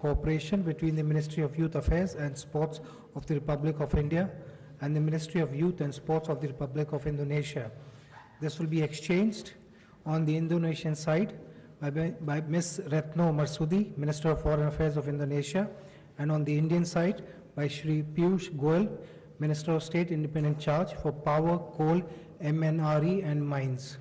cooperation between the Ministry of Youth Affairs and Sports of the Republic of India and the Ministry of Youth and Sports of the Republic of Indonesia. This will be exchanged on the Indonesian side by Ms. Retno Marsudi, Minister of Foreign Affairs of Indonesia, and on the Indian side by Shri Piyush Goyal, Minister of State Independent Charge for Power, Coal, MNRE and Mines.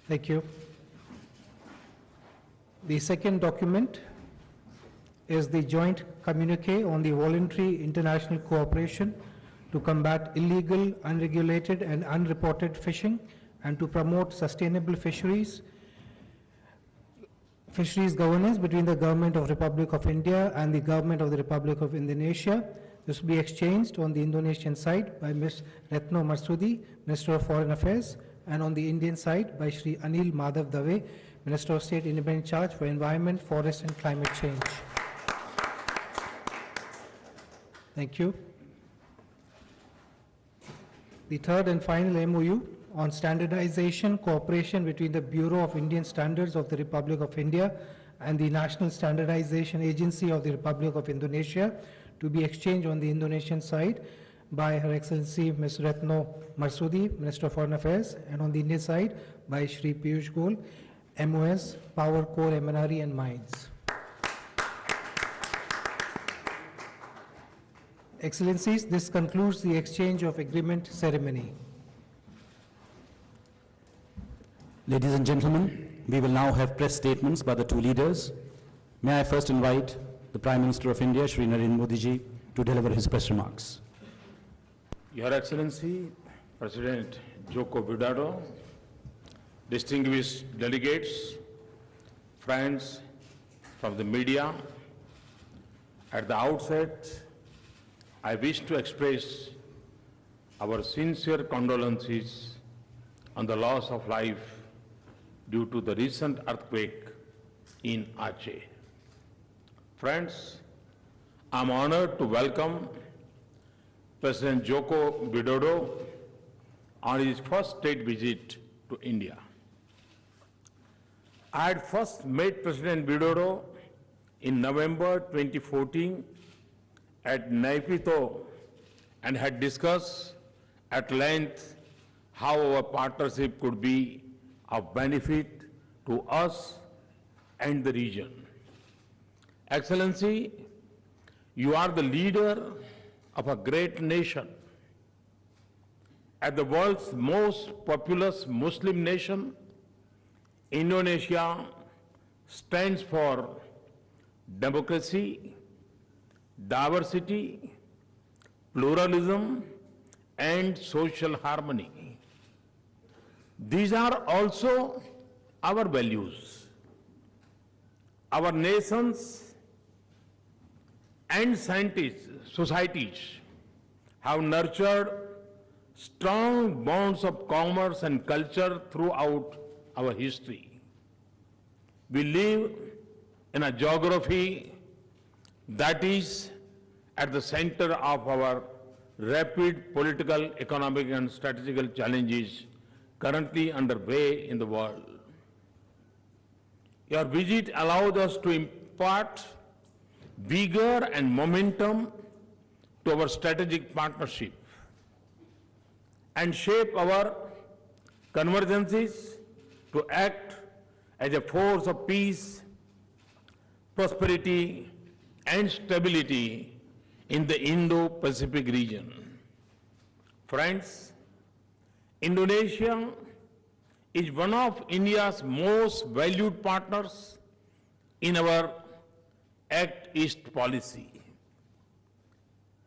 Thank you. The second document is the joint communique on the voluntary international cooperation to combat illegal, unregulated and unreported fishing and to promote sustainable fisheries governance between the Government of Republic of India and the Government of the Republic of Indonesia. This will be exchanged on the Indonesian side by Ms. Retno Marsudi, Minister of Foreign Affairs, and on the Indian side by Shri Anil Madhav Dave, Minister of State Independent Charge for Environment, Forest and Climate Change. Thank you. The third and final MOU on standardization cooperation between the Bureau of Indian Standards of the Republic of India and the National Standardization Agency of the Republic of Indonesia to be exchanged on the Indonesian side by Her Excellency Ms. Retno Marsudi, Minister of Foreign Affairs, and on the Indian side by Shri Piyush Goyal, MOS, Power, Coal, MNRE and Mines. Excellencies, this concludes the exchange of agreement ceremony. Ladies and gentlemen, we will now have press statements by the two leaders. May I first invite the Prime Minister of India, Shri Narendra Modi ji, to deliver his press remarks. Your Excellency, President Joko Widodo, distinguished delegates, friends from the media, at the outset, I wish to express our sincere condolences on the loss of life due to the recent earthquake in Aceh. Friends, I'm honored to welcome President Joko Widodo on his first state visit to India. I had first met President Widodo in November 2014 at Naypyidaw and had discussed at length how our partnership could be of benefit to us and the region. Excellency, you are the leader of a great nation. As the world's most populous Muslim nation, Indonesia stands for democracy, diversity, pluralism, and social harmony. These are also our values. Our nations and societies have nurtured strong bonds of commerce and culture throughout our history. We live in a geography that is at the center of our rapid political, economic, and strategic challenges currently underway in the world. Your visit allowed us to impart vigor and momentum to our strategic partnership and shape our convergences to act as a force of peace, prosperity, and stability in the Indo-Pacific region. Friends, Indonesia is one of India's most valued partners in our Act East policy.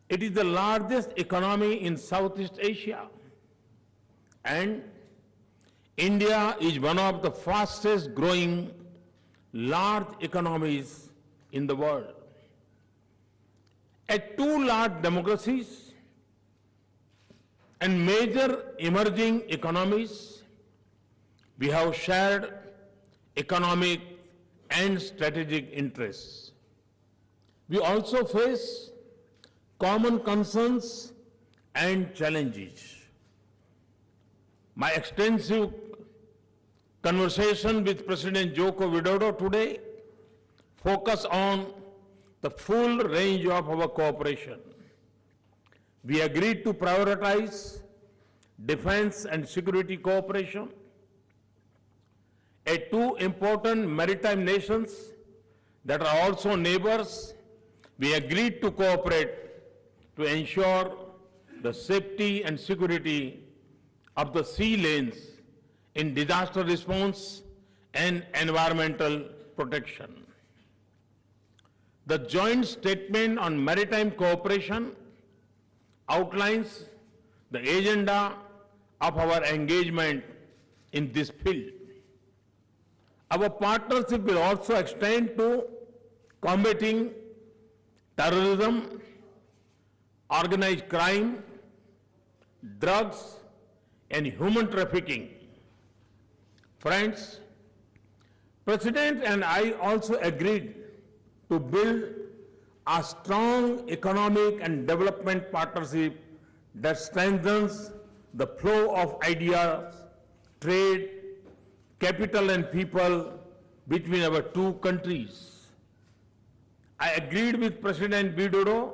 It is the largest economy in Southeast Asia, and India is one of the fastest growing large economies in the world. As two large democracies and major emerging economies, we have shared economic and strategic interests. We also face common concerns and challenges. My extensive conversation with President Joko Widodo today focus on the full range of our cooperation. We agreed to prioritize defense and security cooperation. Two important maritime nations that are also neighbors, we agreed to cooperate to ensure the safety and security of the sea lanes in disaster response and environmental protection. The joint statement on maritime cooperation outlines the agenda of our engagement in this field. Our partnership will also extend to combating terrorism, organized crime, drugs, and human trafficking. Friends, President and I also agreed to build a strong economic and development partnership that strengthens the flow of ideas, trade, capital and people between our two countries. I agreed with President Widodo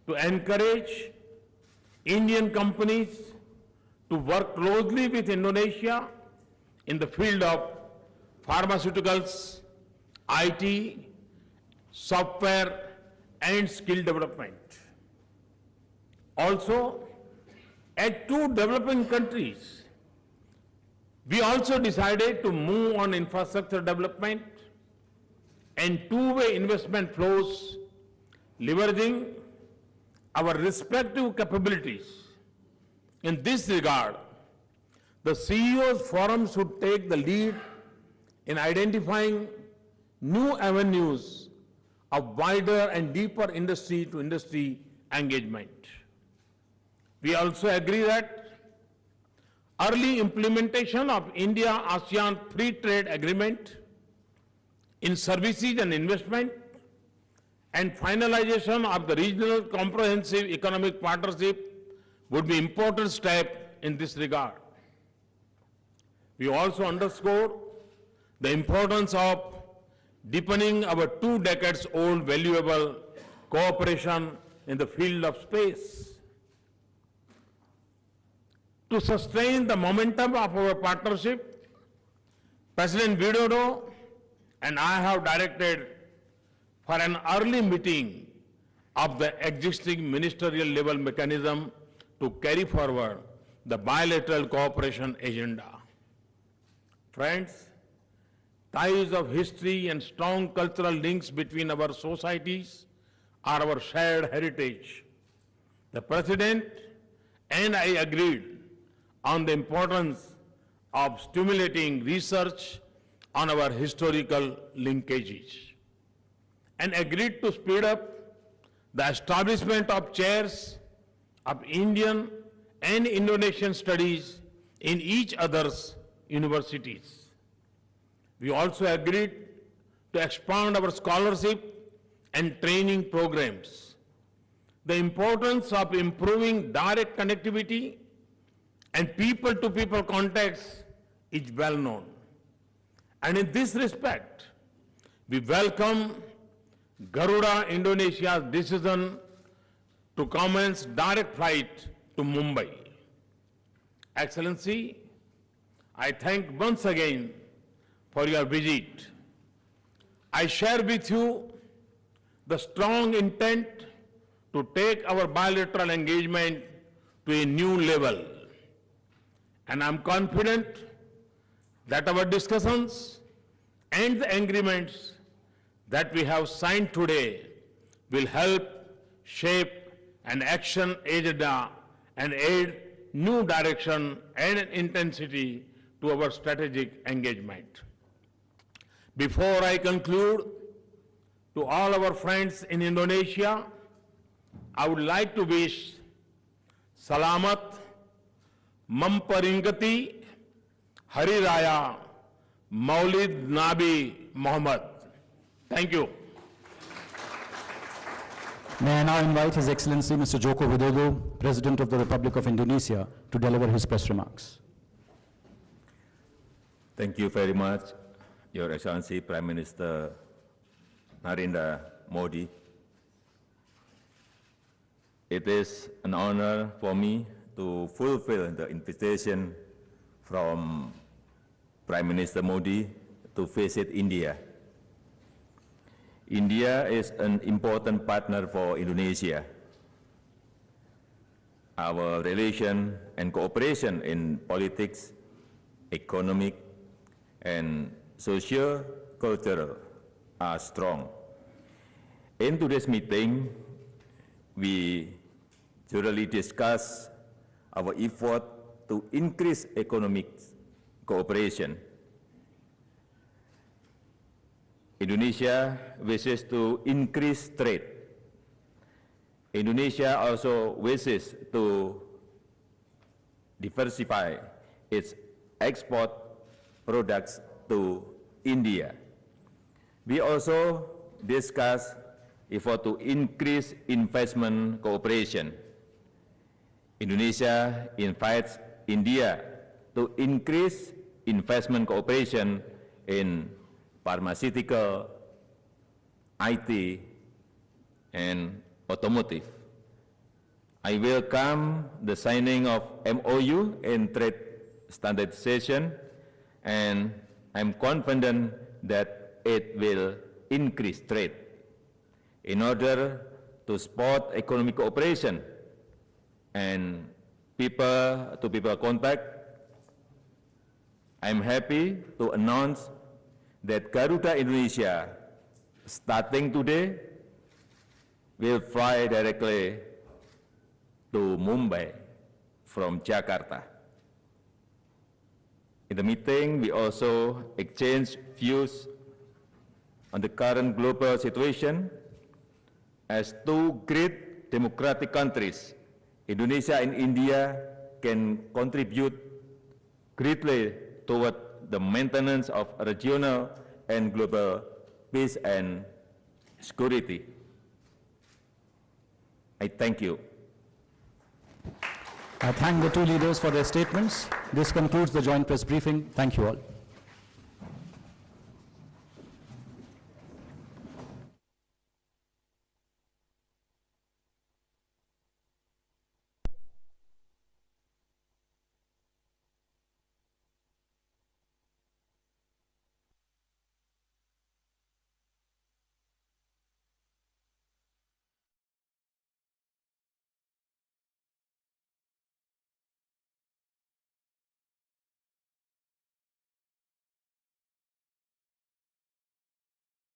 to encourage Indian companies to work closely with Indonesia in the field of pharmaceuticals, IT, software, and skill development. Also, as two developing countries, we also decided to move on infrastructure development and two-way investment flows, leveraging our respective capabilities. In this regard, the CEO's forum should take the lead in identifying new avenues of wider and deeper industry-to-industry engagement. We also agree that early implementation of India-ASEAN Free Trade Agreement in services and investment and finalization of the Regional Comprehensive Economic Partnership would be important step in this regard. We also underscore the importance of deepening our 2 decades-old valuable cooperation in the field of space. To sustain the momentum of our partnership, President Widodo and I have directed for an early meeting of the existing ministerial level mechanism to carry forward the bilateral cooperation agenda. Friends, ties of history and strong cultural links between our societies are our shared heritage. The President and I agreed on the importance of stimulating research on our historical linkages and agreed to speed up the establishment of chairs of Indian and Indonesian studies in each other's universities. We also agreed to expand our scholarship and training programs. The importance of improving direct connectivity and people-to-people contacts is well known. And in this respect, we welcome Garuda Indonesia's decision to commence direct flight to Mumbai. Excellency, I thank once again for your visit. I share with you the strong intent to take our bilateral engagement to a new level. And I'm confident that our discussions and the agreements that we have signed today will help shape an action agenda and add new direction and intensity to our strategic engagement. Before I conclude, to all our friends in Indonesia, I would like to wish Salamat Memperingati Hari Raya Maulid Nabi Muhammad. Thank you. May I now invite His Excellency Mr. Joko Widodo, President of the Republic of Indonesia, to deliver his press remarks. Thank you very much, Your Excellency Prime Minister Narendra Modi. It is an honor for me to fulfill the invitation from Prime Minister Modi to visit India. India is an important partner for Indonesia. Our relation and cooperation in politics, economic, and socio-cultural are strong. In today's meeting, we thoroughly discuss our effort to increase economic cooperation. Indonesia wishes to increase trade. Indonesia also wishes to diversify its export products to India. We also discuss effort to increase investment cooperation. Indonesia invites India to increase investment cooperation in pharmaceutical, IT, and automotive. I welcome the signing of MOU in trade standardization, and I'm confident that it will increase trade. In order to support economic cooperation and people-to-people contact, I'm happy to announce that Garuda Indonesia, starting today, will fly directly to Mumbai from Jakarta. In the meeting, we also exchanged views on the current global situation. As two great democratic countries, Indonesia and India can contribute greatly toward the maintenance of regional and global peace and security. I thank you. I thank the two leaders for their statements. This concludes the joint press briefing. Thank you all.